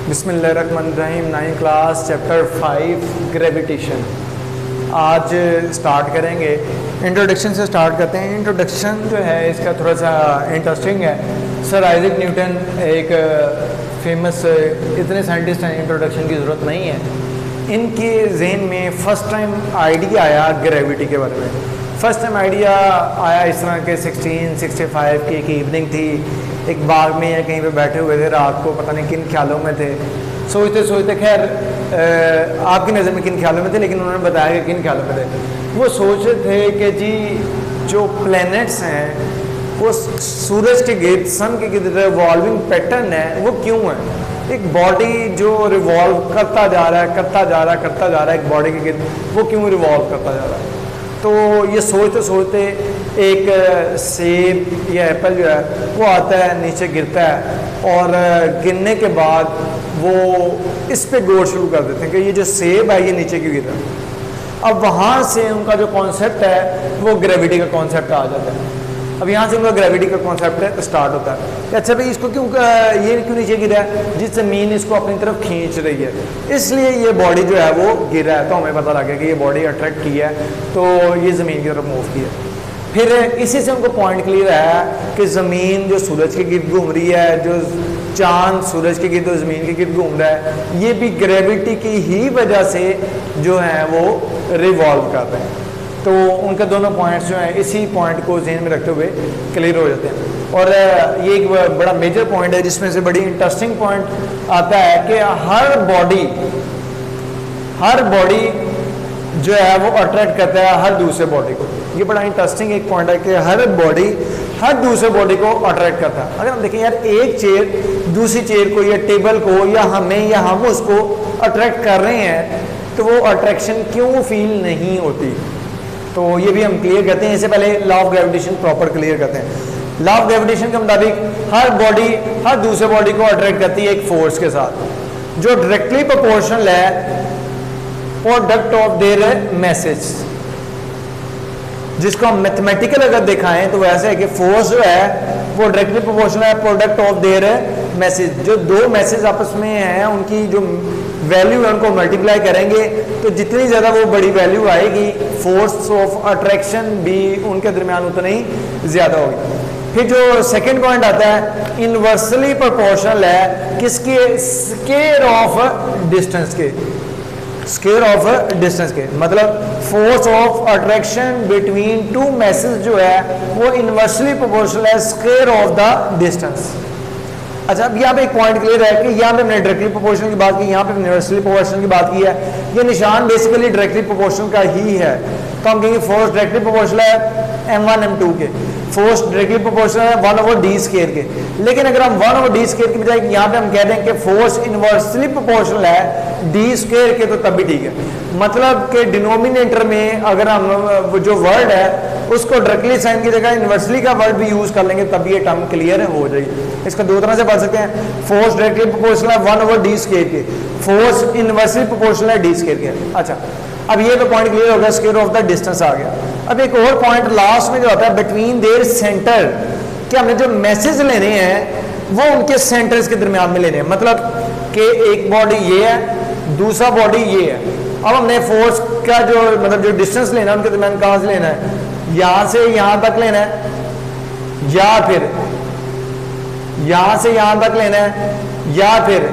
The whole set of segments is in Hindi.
बिस्मिल्लाहिर्रहमानिर्रहीम 9 क्लास चैप्टर 5 ग्रेविटेशन आज स्टार्ट करेंगे। इंट्रोडक्शन से स्टार्ट करते हैं। इंट्रोडक्शन जो है इसका थोड़ा सा इंटरेस्टिंग है। सर आइजैक न्यूटन एक फेमस इतने साइंटिस्ट हैं, इंट्रोडक्शन की ज़रूरत नहीं है। इनके जहन में फ़र्स्ट टाइम आइडिया आया ग्रेविटी के बारे में। फ़र्स्ट टाइम आइडिया आया इस तरह के 1665 की एक इवनिंग थी, एक बाग में या कहीं पे बैठे हुए थे रात को, पता नहीं किन ख्यालों में थे, सोचते सोचते। खैर आपकी नज़र में किन ख्यालों में थे, लेकिन उन्होंने बताया कि किन ख्यालों में थे। वो सोच रहे थे कि जी जो प्लैनेट्स हैं वो सूरज के गिर्द, सन के गिर्द रिवॉल्विंग पैटर्न है, वो क्यों है। एक बॉडी जो रिवॉल्व करता जा रहा है एक बॉडी के गिर्द, वो क्यों रिवॉल्व करता जा रहा है। तो ये सोचते सोचते एक सेब या एप्पल जो है वो आता है, नीचे गिरता है, और गिरने के बाद वो इस पे गौर शुरू कर देते हैं कि ये जो सेब है ये नीचे क्यों गिर रहा है। अब वहाँ से उनका जो कॉन्सेप्ट है वो ग्रेविटी का कॉन्सेप्ट आ जाता है। अब यहाँ से उनका ग्रेविटी का कॉन्सेप्ट स्टार्ट होता है कि अच्छा भाई इसको ये क्यों नीचे गिरा है, जिस ज़मीन इसको अपनी तरफ खींच रही है, इसलिए ये बॉडी जो है वो गिरा है। तो हमें पता लग गया कि ये बॉडी अट्रैक्ट की है तो ये ज़मीन की तरफ मूव की है। फिर इसी से उनको पॉइंट क्लियर है कि ज़मीन जो सूरज के गिर्द घूम रही है, जो चांद सूरज के गिर्द और ज़मीन के गिर्द घूम रहा है, ये भी ग्रेविटी की ही वजह से जो है वो रिवॉल्व कर रहे हैं। तो उनके दोनों पॉइंट्स जो हैं इसी पॉइंट को जहन में रखते हुए क्लियर हो जाते हैं। और ये एक बड़ा मेजर पॉइंट है जिसमें से बड़ी इंटरेस्टिंग पॉइंट आता है कि हर बॉडी जो है वो अट्रैक्ट करता है हर दूसरे बॉडी को। ये बड़ा इंटरेस्टिंग एक पॉइंट है कि हर बॉडी हर दूसरे बॉडी को अट्रैक्ट करता है। अगर हम देखें यार, एक चेयर दूसरी चेयर को या टेबल को या हमें या हम उसको अट्रैक्ट कर रहे हैं, तो वो अट्रैक्शन क्यों फील नहीं होती। तो ये भी हम क्लियर करते हैं। इससे पहले law of gravitation proper clear करते हैं। लॉ ऑफ ग्रेविटेशन के मुताबिक हर बॉडी हर दूसरे बॉडी को अट्रैक्ट करती है एक फोर्स के साथ जो डायरेक्टली प्रोपोर्शनल है प्रोडक्ट ऑफ देयर मैसेज। जिसको हम मैथमेटिकल अगर दिखाएं तो वैसे है कि फोर्स जो है वो डायरेक्टली प्रोपोर्शनल है प्रोडक्ट ऑफ देयर मैसेज। जो दो मैसेज आपस में हैं उनकी जो वैल्यू है उनको मल्टीप्लाई करेंगे तो जितनी ज़्यादा वो बड़ी वैल्यू आएगी, फोर्स ऑफ अट्रैक्शन भी उनके दरमियान उतना ही ज़्यादा होगी। फिर जो सेकंड पॉइंट आता है इनवर्सली प्रोपोर्शनल है किसके, स्क्वायर ऑफ डिस्टेंस के, स्क्वायर ऑफ डिस्टेंस के। मतलब force of attraction between two message जो है वो इनवर्सली प्रोपोर्शनल है स्क्वायर ऑफ द डिस्टेंस। अच्छा, अब यहाँ पे एक पॉइंट क्लियर है कि यहाँ पे हमने डायरेक्टली प्रोपोर्शनल की बात की, यहाँ पे इनवर्सली प्रोपोर्शनल की बात की है। ये निशान बेसिकली डायरेक्टली प्रोपोर्शनल का ही है। तो हम कहेंगे फोर्स डायरेक्टली प्रोपोर्शनल है m1 m2 के, फोर्स डायरेक्टली प्रोपोर्शनल है 1/d स्क्वायर के। लेकिन अगर हम 1/d स्क्वायर की बजाय यहाँ पे हम कह दें कि फोर्स इनवर्सली प्रोपोर्शनल है d स्क्वायर के, तो तब भी ठीक है। मतलब कि डिनोमिनेटर में अगर हम जो वर्ड है उसको डायरेक्टली साइन की जगह इनवर्सली का वर्ड भी यूज कर लेंगे तब ये टर्म क्लियर हो जाएगी। इसका दो तरह से पढ़ सकते हैं। फोर्स डायरेक्टली प्रोपोर्शनल है 1/d स्क्वायर के, फोर्स इनवर्सली प्रोपोर्शनल है d स्क्वायर के। अच्छा, अब ये तो पॉइंट क्लियर हो गया, स्क्वायर ऑफ द डिस्टेंस आ गया। अब एक और पॉइंट लास्ट में जो आता है बिटवीन देयर सेंटर, कि हमने जो मैसेज लेने हैं वो उनके सेंटर्स के दरमियान में लेने हैं। मतलब कि एक बॉडी ये है, दूसरा बॉडी ये है। अब हमने फोर्स का जो मतलब जो डिस्टेंस लेना है उनके दरमियान कहाँ से लेना है, यहाँ से यहाँ तक लेना है या फिर यहाँ से यहाँ तक लेना है या फिर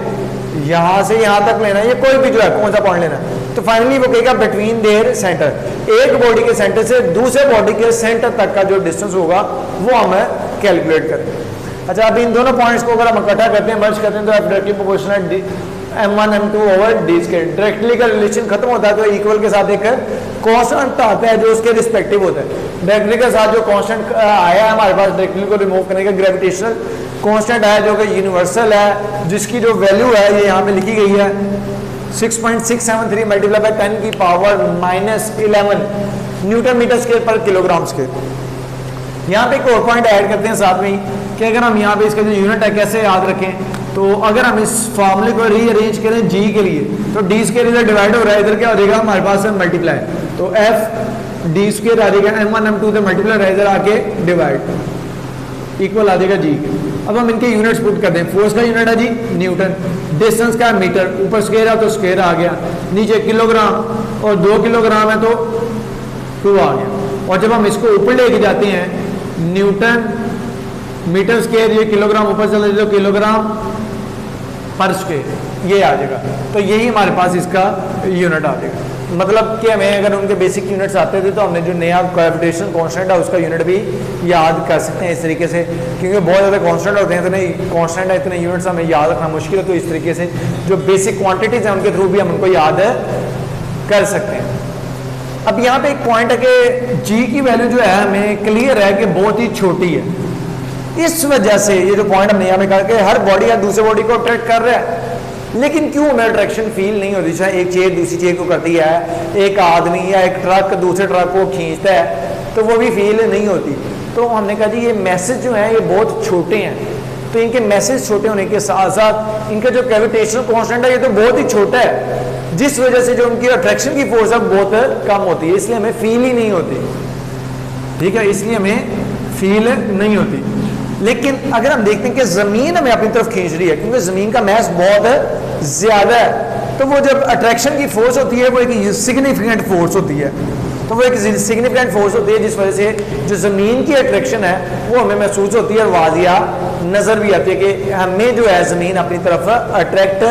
यहाँ से यहाँ तक लेना है, ये कोई भी जो है कौन सा पॉइंट लेना है। तो फाइनली वो कहेगा बिटवीन देयर सेंटर, एक बॉडी के सेंटर से दूसरे बॉडी के सेंटर तक का जो डिस्टेंस होगा वो हम कैलकुलेट करें। अच्छा, अब इन दोनों पॉइंट्स को अगर हम इकट्ठा करते हैं, मर्ज करते हैं, तो directly proportional m1 m2/d square. Directly का रिलेशन खत्म होता है तो इक्वल के साथ एक कांस्टेंट आता है जो उसके रिस्पेक्टिव होता है। डायरेक्टली के साथ जो कांस्टेंट आया है हमारे पास डायरेक्टली को रिमूव करने का, ग्रेविटेशनल कांस्टेंट आया जो कि यूनिवर्सल है, जिसकी जो वैल्यू है ये यहाँ पे लिखी गई है 6.673 मल्टीप्लाई बाय 10 की पावर -11 न्यूटन मीटर स्क्वायर पर किलोग्राम स्क्वायर। यहाँ पे एक और पॉइंट ऐड करते हैं साथ में कि अगर हम यहाँ पे इसका जो यूनिट है कैसे याद रखें, तो अगर हम इस फॉर्मूले को रीअरेंज करें जी के लिए तो डी स्क्वायर इधर डिवाइड हो रहा है, इधर क्या हो जाएगा हमारे पास मल्टीप्लाई, तो एफ डी स्क्वायर आ जाएगा m1 m2 से मल्टीप्लाई इधर आके डिवाइड इक्वल आ जाएगा जी के। अब हम इनके यूनिट्स पुट करते हैं। फोर्स का यूनिट है जी न्यूटन, डिस्टेंस का मीटर, ऊपर स्क्वायर है तो स्क्वायर आ गया, नीचे किलोग्राम और 2 किलोग्राम है तो 2 आ गया। और जब हम इसको ऊपर लेके जाते हैं न्यूटन मीटर स्क्वायर, ये किलोग्राम ऊपर चले जाए तो किलोग्राम पर स्क्वायर ये आ जाएगा। तो यही हमारे पास इसका यूनिट आ जाएगा। मतलब कि हमें अगर उनके बेसिक यूनिट्स आते थे तो हमने जो नया ग्रेविटेशन कांस्टेंट है उसका यूनिट भी याद कर सकते हैं इस तरीके से, क्योंकि बहुत ज़्यादा कांस्टेंट होते हैं, इतने कांस्टेंट है, इतने यूनिट्स हमें याद रखना मुश्किल है। तो इस तरीके से जो बेसिक क्वांटिटीज हैं उनके थ्रू भी हम उनको याद कर सकते हैं। अब यहाँ पे एक पॉइंट है कि जी की वैल्यू जो है हमें क्लियर है कि बहुत ही छोटी है। इस वजह से ये जो पॉइंट हमने यहाँ पे कहा कि हर बॉडी या दूसरे बॉडी को अट्रैक्ट कर रहा है, लेकिन क्यों हमें अट्रैक्शन फील नहीं होती? चाहे एक चेयर दूसरी चेयर को करती है, एक आदमी या एक ट्रक दूसरे ट्रक को खींचता है तो वो भी फील नहीं होती। तो हमने कहा जी ये मैसेज जो है ये बहुत छोटे हैं, तो इनके मैसेज छोटे होने के साथ साथ इनका जो ग्रेविटेशनल कांस्टेंट है ये तो बहुत ही छोटा है, जिस वजह से जो उनकी अट्रैक्शन की फोर्स है बहुत कम होती है, इसलिए हमें फील ही नहीं होती। ठीक है, इसलिए हमें फील नहीं होती। लेकिन अगर हम देखते हैं कि जमीन हमें अपनी तरफ खींच रही है, क्योंकि जमीन का मैस बहुत ज्यादा है, तो वो जब अट्रैक्शन की फोर्स होती है वो एक सिग्निफिकेंट फोर्स होती है। तो वो एक सिग्निफिकेंट फोर्स होती है जिस वजह से जो जमीन की अट्रैक्शन है वो हमें महसूस होती है और वाजिया नजर भी आती है कि हमें जो है जमीन अपनी तरफ अट्रैक्ट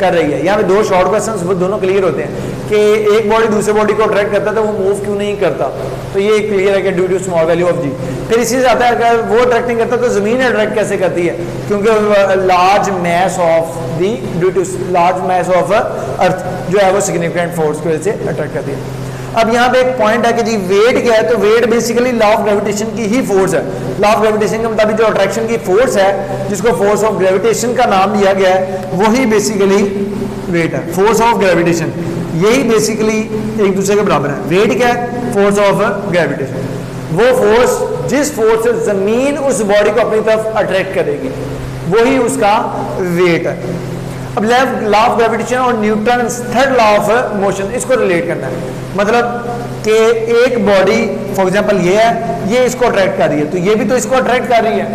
कर रही है। यहाँ पे दो शॉर्ट क्वेश्चंस वो दोनों क्लियर होते हैं कि एक बॉडी दूसरे बॉडी को अट्रैक्ट करता है तो वो मूव क्यों नहीं करता, तो ये क्लियर है कि due to small value of G. फिर इसी से आता है अगर वो अट्रैक्ट नहीं करता तो जमीन अट्रैक्ट कैसे करती है, क्योंकि large mass of the due to large mass of earth जो है वो सिग्निफिकेंट फोर्स की वजह से अट्रैक्ट करती है। अब यहाँ पे एक पॉइंट है कि जी वेट क्या है, तो weight basically law of gravitation की ही फोर्स है। लॉ ऑफ ग्रेविटेशन के मुताबिक जो अट्रैक्शन की फोर्स है जिसको फोर्स ऑफ ग्रेविटेशन का नाम दिया गया है वही बेसिकली वेट है। फोर्स ऑफ ग्रेविटेशन यही बेसिकली एक दूसरे के बराबर है। वेट क्या है? फोर्स ऑफ ग्रेविटेशन, वो फोर्स जिस फोर्स से जमीन उस बॉडी को अपनी तरफ अट्रैक्ट करेगी वही उसका वेट है। अब लॉ ऑफ ग्रेविटेशन और Newton third law of motion इसको रिलेट करना है, मतलब कि एक बॉडी फॉर एग्जांपल ये है, ये इसको अट्रैक्ट कर रही है तो ये भी तो इसको अट्रैक्ट कर रही है,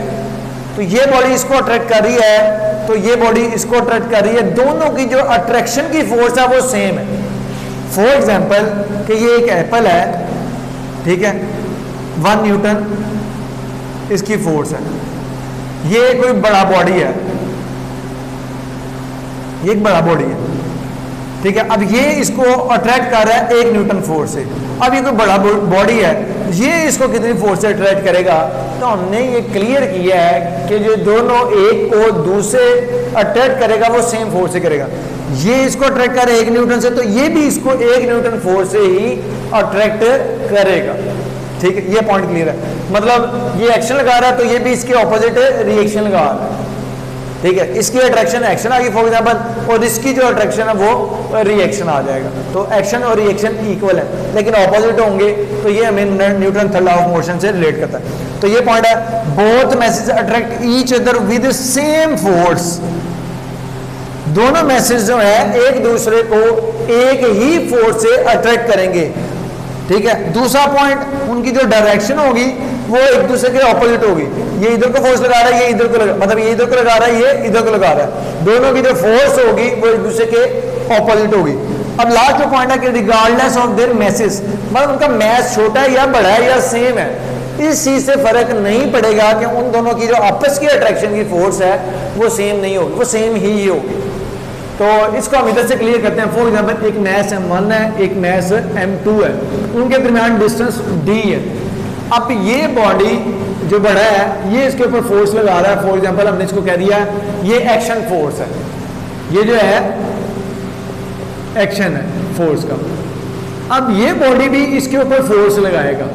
तो ये बॉडी इसको अट्रैक्ट कर रही है तो ये बॉडी इसको अट्रैक्ट कर रही है, दोनों की जो अट्रैक्शन की फोर्स है वो सेम है। फॉर एग्जांपल कि ये एक एप्पल है, ठीक है, 1 न्यूटन इसकी फोर्स है, ये कोई बड़ा बॉडी है, ये एक बड़ा बॉडी है, ठीक है। अब ये इसको अट्रैक्ट कर रहा है 1 न्यूटन फोर्स से। अब ये कोई बड़ा बॉडी है, ये इसको कितनी फोर्स से अट्रैक्ट करेगा, तो हमने ये क्लियर किया है कि जो दोनों एक को दूसरे अट्रैक्ट करेगा वो सेम फोर्स से करेगा। ये इसको अट्रैक्ट कर रहा है 1 न्यूटन से, तो ये भी इसको 1 न्यूटन फोर्स से ही अट्रैक्ट करेगा, ठीक है। ये पॉइंट क्लियर है, मतलब ये एक्शन लगा रहा है तो ये भी इसके ऑपोजिट रिएक्शन लगा रहा है, ठीक है। इसकी अट्रैक्शन एक्शन आ गई फॉर एग्जाम्पल, और इसकी जो अट्रैक्शन है वो रिएक्शन आ जाएगा। तो एक्शन और रिएक्शन इक्वल है लेकिन ऑपोजिट होंगे, तो ये हमें Newton third law of motion से रिलेट करता है। तो ये पॉइंट है, both message attract each other with same force. दोनों मैसेज जो है एक दूसरे को एक ही फोर्स से अट्रैक्ट करेंगे, ठीक है। दूसरा पॉइंट, उनकी जो डायरेक्शन होगी वो एक दूसरे के ऑपोजिट होगी। ये इधर को फोर्स लगा रहा है, ये इधर को लगा, मतलब ये इधर को लगा रहा है, ये इधर को लगा रहा है, दोनों की जो फोर्स होगी वो एक दूसरे के ऑपोजिट होगी। अब लास्ट जो पॉइंट है कि रिगार्डलेस ऑफ देयर मैसेज, मतलब उनका मैस छोटा है या बड़ा है या सेम है, इस चीज से फर्क नहीं पड़ेगा कि उन दोनों की जो आपस की अट्रैक्शन की फोर्स है वो सेम नहीं होगी, वो सेम ही होगी। तो इसको हम इधर से क्लियर करते हैं। फॉर एग्जाम्पल एक मैस M1 है, एक मैस M2 है, उनके दरमियान डिस्टेंस D है। अब ये बॉडी जो बड़ा है ये इसके ऊपर फोर्स लगा रहा है, फॉर एग्जाम्पल हमने इसको कह दिया ये एक्शन फोर्स है, ये जो है एक्शन है फोर्स का। अब ये बॉडी भी इसके ऊपर फोर्स लगाएगा,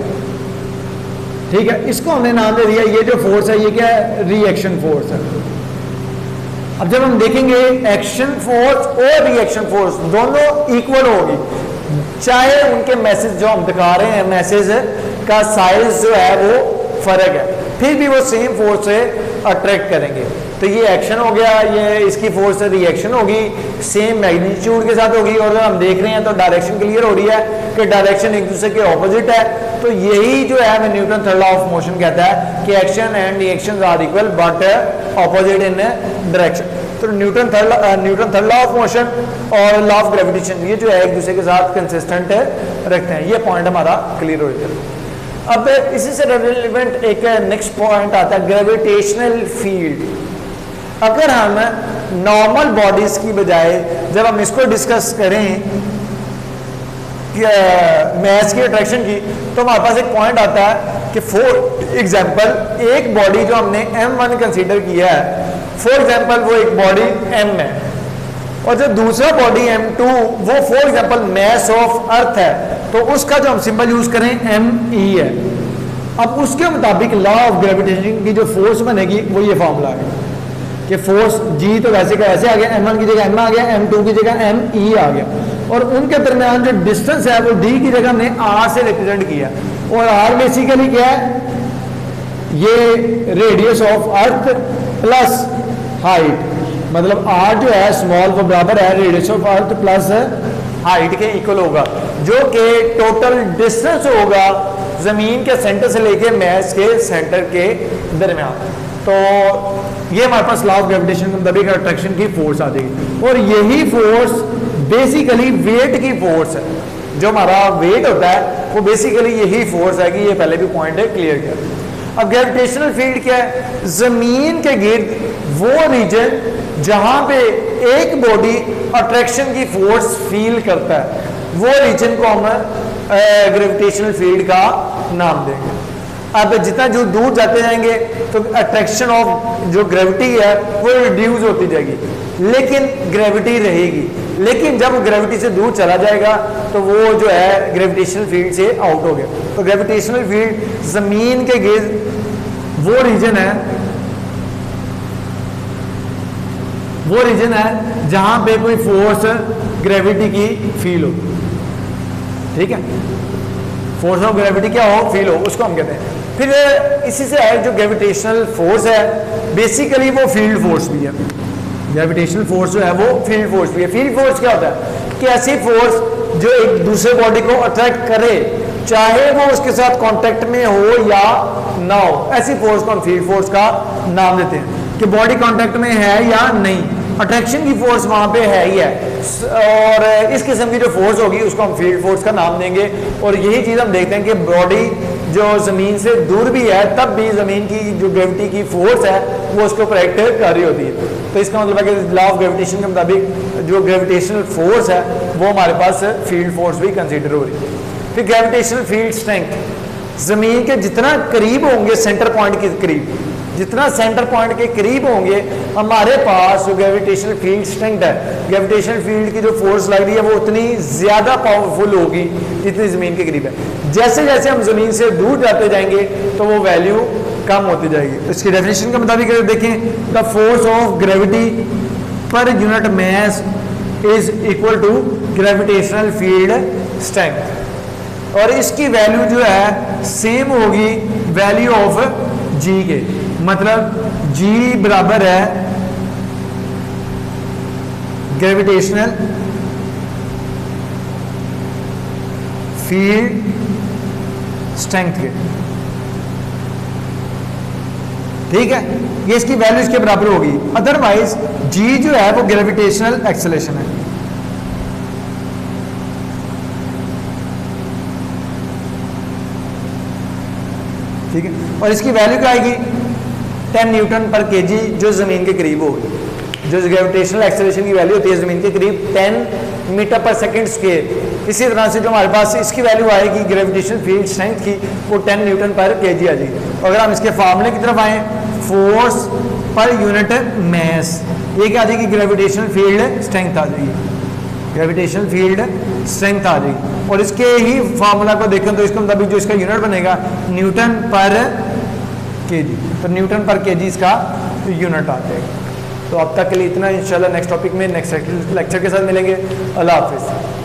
ठीक है। इसको हमने नाम दे दिया, ये जो फोर्स है ये क्या है, रिएक्शन फोर्स है। अब जब हम देखेंगे एक्शन फोर्स और रिएक्शन फोर्स दोनों इक्वल होगी, चाहे उनके मैसेज जो हम दिखा रहे हैं मैसेज का साइज जो है वो फर्क है, फिर भी वो सेम फोर्स से अट्रैक्ट करेंगे। तो ये एक्शन हो गया, ये इसकी फोर्स से रिएक्शन होगी, सेम मैग्नीट्यूड के साथ होगी। और अगर हम देख रहे हैं तो डायरेक्शन क्लियर हो रही है कि डायरेक्शन एक दूसरे के ऑपोजिट है। तो यही जो है Newton third law of motion कहता है कि action and reaction are equal but opposite in direction. तो Newton third law of motion और लॉ ऑफ ग्रेविटेशन ये जो है एक दूसरे के साथ कंसिस्टेंट रखते हैं। ये पॉइंट हमारा क्लियर हो जाता है। अब इसी से रिलेवेंट एक नेक्स्ट पॉइंट आता है ग्रेविटेशनल फील्ड। अगर हम नॉर्मल बॉडीज की बजाय जब हम इसको डिस्कस करें मैस की अट्रैक्शन की, तो हमारे पास एक पॉइंट आता है कि फॉर एग्जांपल एक बॉडी जो हमने M1 कंसीडर किया है, फॉर एग्जांपल वो एक बॉडी M है, और जो दूसरा बॉडी M2 वो फॉर एग्जांपल मैस ऑफ अर्थ है, तो उसका जो हम सिंबल यूज करें ME है। अब उसके मुताबिक लॉ ऑफ ग्रेविटेशन की जो फोर्स बनेगी वो ये फॉर्मूला है कि फोर्स G तो वैसे का वैसे आ गया, M1 की जगह M आ गया, M2 की जगह ME आ गया, और उनके दरमियान जो डिस्टेंस है वो D की जगह हमने R से रिप्रेजेंट किया। और R बेसिकली क्या है, ये radius of earth plus height, मतलब R जो है स्मॉल वो बराबर है radius of earth plus height के इक्वल होगा, जो कि टोटल डिस्टेंस होगा जमीन के सेंटर से लेके मैस के सेंटर के दरमियान। तो ये हमारे पास लॉ ऑफ ग्रेविटेशन के मुताबिक अट्रैक्शन की फोर्स आ जाएगी। और यही फोर्स बेसिकली वेट की फोर्स है, जो हमारा वेट होता है वो बेसिकली यही फोर्स है कि ये पहले भी पॉइंट है क्लियर किया। अब ग्रेविटेशनल फील्ड क्या है, जमीन के गिर्द वो रीजन जहां पे एक बॉडी अट्रैक्शन की फोर्स फील करता है, वो रीजन को हम ग्रेविटेशनल फील्ड का नाम देंगे। अब जितना जो दूर जाते जाएंगे तो अट्रैक्शन ऑफ जो ग्रेविटी है वो रिड्यूस होती जाएगी, लेकिन ग्रेविटी रहेगी। लेकिन जब ग्रेविटी से दूर चला जाएगा तो वो जो है ग्रेविटेशनल फील्ड से आउट हो गया। तो ग्रेविटेशनल फील्ड जमीन के गिर्द वो रीजन है जहां पे कोई फोर्स ग्रेविटी की फील हो। ठीक है, फोर्स ऑफ ग्रेविटी क्या हो, फील हो, उसको हम कहते हैं। फिर इसी से है जो ग्रेविटेशनल फोर्स है, बेसिकली वो फील्ड फोर्स भी है। ग्रेविटेशनल फोर्स जो है वो फील्ड फोर्स भी है। फील्ड फोर्स क्या होता है कि ऐसी फोर्स जो एक दूसरे बॉडी को अट्रैक्ट करे, चाहे वो उसके साथ कांटेक्ट में हो या ना हो, ऐसी फोर्स को हम फील्ड फोर्स का नाम देते हैं कि बॉडी कांटेक्ट में है या नहीं, अट्रैक्शन की फोर्स वहां पे है ही है, और इस किस्म की जो फोर्स होगी उसको हम फील्ड फोर्स का नाम देंगे। और यही चीज हम देखते हैं कि बॉडी जो जमीन से दूर भी है तब भी जमीन की जो ग्रेविटी की फोर्स है वो उसके ऊपर एक्ट कर रही होती है। तो इसका मतलब है कि लॉ ऑफ ग्रेविटेशन के मुताबिक जो ग्रेविटेशनल फोर्स है वो हमारे पास फील्ड फोर्स भी कंसिडर हो रही है। फिर ग्रेविटेशनल फील्ड स्ट्रेंथ, जमीन के जितना करीब होंगे सेंटर पॉइंट के करीब, जितना सेंटर पॉइंट के करीब होंगे हमारे पास जो ग्रेविटेशनल फील्ड स्ट्रेंथ है, ग्रेविटेशनल फील्ड की जो फोर्स लग रही है वो उतनी ज्यादा पावरफुल होगी जितनी जमीन के करीब है। जैसे जैसे हम जमीन से दूर जाते जाएंगे तो वो वैल्यू कम होती जाएगी। तो इसकी डेफिनेशन के मुताबिक अगर देखें, द फोर्स ऑफ ग्रेविटी पर unit mass is equal to gravitational field strength, और इसकी वैल्यू जो है सेम होगी वैल्यू ऑफ जी के, मतलब जी बराबर है ग्रेविटेशनल फील्ड स्ट्रेंथ के। ठीक है, ये इसकी वैल्यू इसके बराबर होगी। अदरवाइज जी जो है वो ग्रेविटेशनल एक्सेलरेशन है। ठीक है, और इसकी वैल्यू क्या आएगी 10 न्यूटन पर केजी, जो जमीन के करीब होगी। जो ग्रेविटेशनल एक्सेलरेशन की वैल्यू होती है जमीन के करीब 10 मीटर पर सेकंड स्क्वायर। इसी तरह से जो हमारे पास इसकी वैल्यू आएगी ग्रेविटेशनल फील्ड स्ट्रेंथ की, वो 10 न्यूटन पर केजी आ जाएगी। अगर हम इसके फार्मूले की तरफ आए, फोर्स पर यूनिट मास, ये क्या आ जाएगी ग्रेविटेशनल फील्ड स्ट्रेंथ आ जाएगी, ग्रेविटेशनल फील्ड स्ट्रेंथ आ जाएगी। और इसके ही फार्मूला को देखें तो इसके मुताबिक जो इसका यूनिट बनेगा न्यूटन पर केजी, तो न्यूटन पर केजी इसका यूनिट आ जाएगा। तो अब तक के लिए इतना, इंशाल्लाह नेक्स्ट टॉपिक में नेक्स्ट लेक्चर के साथ मिलेंगे। अल्लाह हाफिज़।